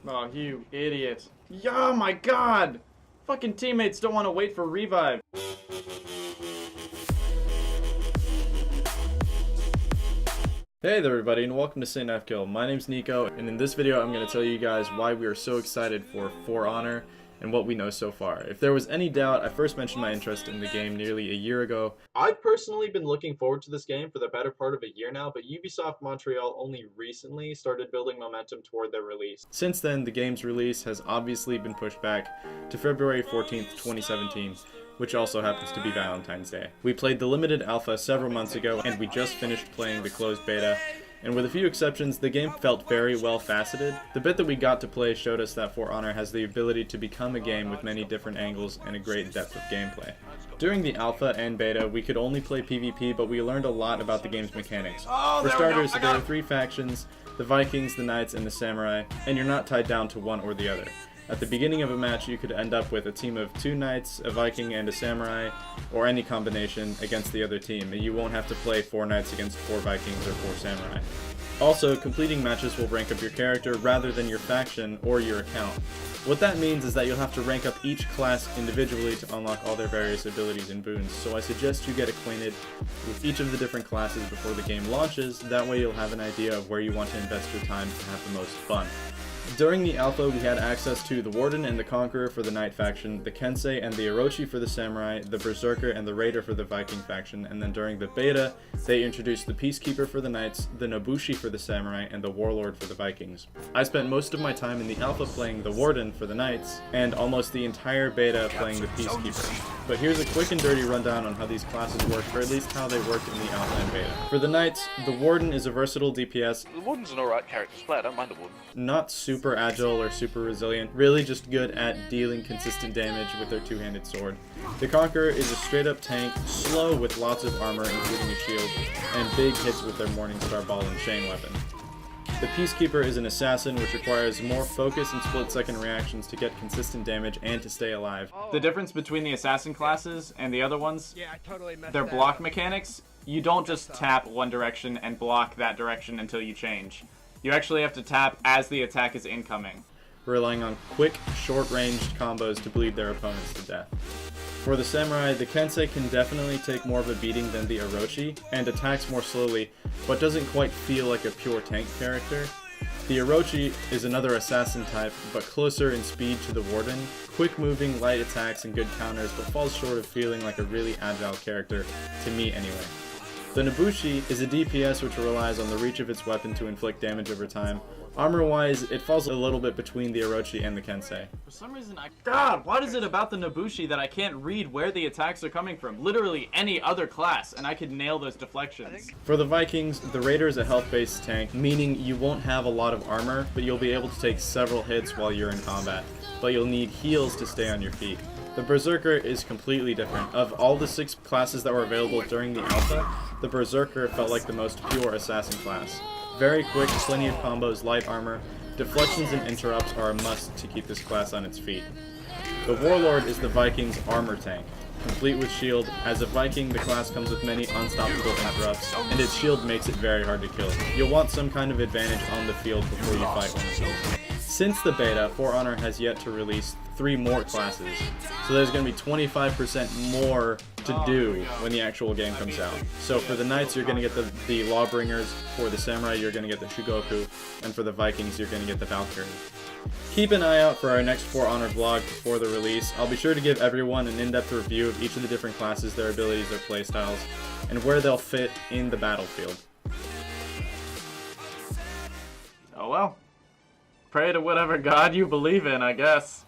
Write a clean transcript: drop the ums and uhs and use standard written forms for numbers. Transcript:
Oh, you idiot. Oh my god! Fucking teammates don't want to wait for revive. Hey there everybody, and welcome to St. Kill. My name's Nico, and in this video I'm going to tell you guys why we are so excited for Honor and what we know so far. If there was any doubt, I first mentioned my interest in the game nearly a year ago. I've personally been looking forward to this game for the better part of a year now, but Ubisoft Montreal only recently started building momentum toward their release. Since then, the game's release has obviously been pushed back to February 14th, 2017. Which also happens to be Valentine's Day. We played the limited alpha several months ago, and we just finished playing the closed beta, and with a few exceptions, the game felt very well faceted. The bit that we got to play showed us that For Honor has the ability to become a game with many different angles and a great depth of gameplay. During the alpha and beta, we could only play PvP, but we learned a lot about the game's mechanics. For starters, there are three factions: the Vikings, the Knights, and the Samurai, and you're not tied down to one or the other. At the beginning of a match, you could end up with a team of 2 Knights, a Viking, and a Samurai, or any combination against the other team, and you won't have to play 4 Knights against 4 Vikings or 4 Samurai. Also, completing matches will rank up your character rather than your faction or your account. What that means is that you'll have to rank up each class individually to unlock all their various abilities and boons, so I suggest you get acquainted with each of the different classes before the game launches. That way you'll have an idea of where you want to invest your time to have the most fun. During the alpha, we had access to the Warden and the Conqueror for the Knight faction, the Kensei and the Orochi for the Samurai, the Berserker and the Raider for the Viking faction, and then during the beta, they introduced the Peacekeeper for the Knights, the Nobushi for the Samurai, and the Warlord for the Vikings. I spent most of my time in the alpha playing the Warden for the Knights, and almost the entire beta playing the Peacekeeper. But here's a quick and dirty rundown on how these classes work, or at least how they worked in the alpha and beta. For the Knights, the Warden is a versatile DPS. The Warden's an alright character to play, I don't mind the Warden. Not super agile or super resilient, really just good at dealing consistent damage with their two-handed sword. The Conqueror is a straight up tank, slow with lots of armor including a shield, and big hits with their Morningstar Ball and Chain weapon. The Peacekeeper is an assassin, which requires more focus and split-second reactions to get consistent damage and to stay alive. The difference between the assassin classes and the other ones, their block mechanics, you don't just tap one direction and block that direction until you change. You actually have to tap as the attack is incoming, relying on quick, short-ranged combos to bleed their opponents to death. For the Samurai, the Kensei can definitely take more of a beating than the Orochi, and attacks more slowly, but doesn't quite feel like a pure tank character. The Orochi is another assassin type, but closer in speed to the Warden, quick-moving, light attacks and good counters, but falls short of feeling like a really agile character, to me anyway. The Nobushi is a DPS which relies on the reach of its weapon to inflict damage over time. Armor-wise, it falls a little bit between the Orochi and the Kensei. For some reason, God, what is it about the Nobushi that I can't read where the attacks are coming from? Literally any other class, and I could nail those deflections. For the Vikings, the Raider is a health-based tank, meaning you won't have a lot of armor, but you'll be able to take several hits while you're in combat. But you'll need heals to stay on your feet. The Berserker is completely different. Of all the 6 classes that were available during the alpha, the Berserker felt like the most pure assassin class. Very quick, plenty of combos, light armor, deflections and interrupts are a must to keep this class on its feet. The Warlord is the Viking's armor tank, complete with shield. As a Viking, the class comes with many unstoppable interrupts, and its shield makes it very hard to kill. You'll want some kind of advantage on the field before you fight one of these. Since the beta, For Honor has yet to release 3 more classes, so there's going to be 25% more to do when the actual game comes out. So for the Knights, you're going to get the Lawbringers, for the Samurai, you're going to get the Shugoku, and for the Vikings, you're going to get the Valkyrie. Keep an eye out for our next For Honor vlog before the release. I'll be sure to give everyone an in-depth review of each of the different classes, their abilities, their playstyles, and where they'll fit in the battlefield. Oh well. Pray to whatever god you believe in, I guess.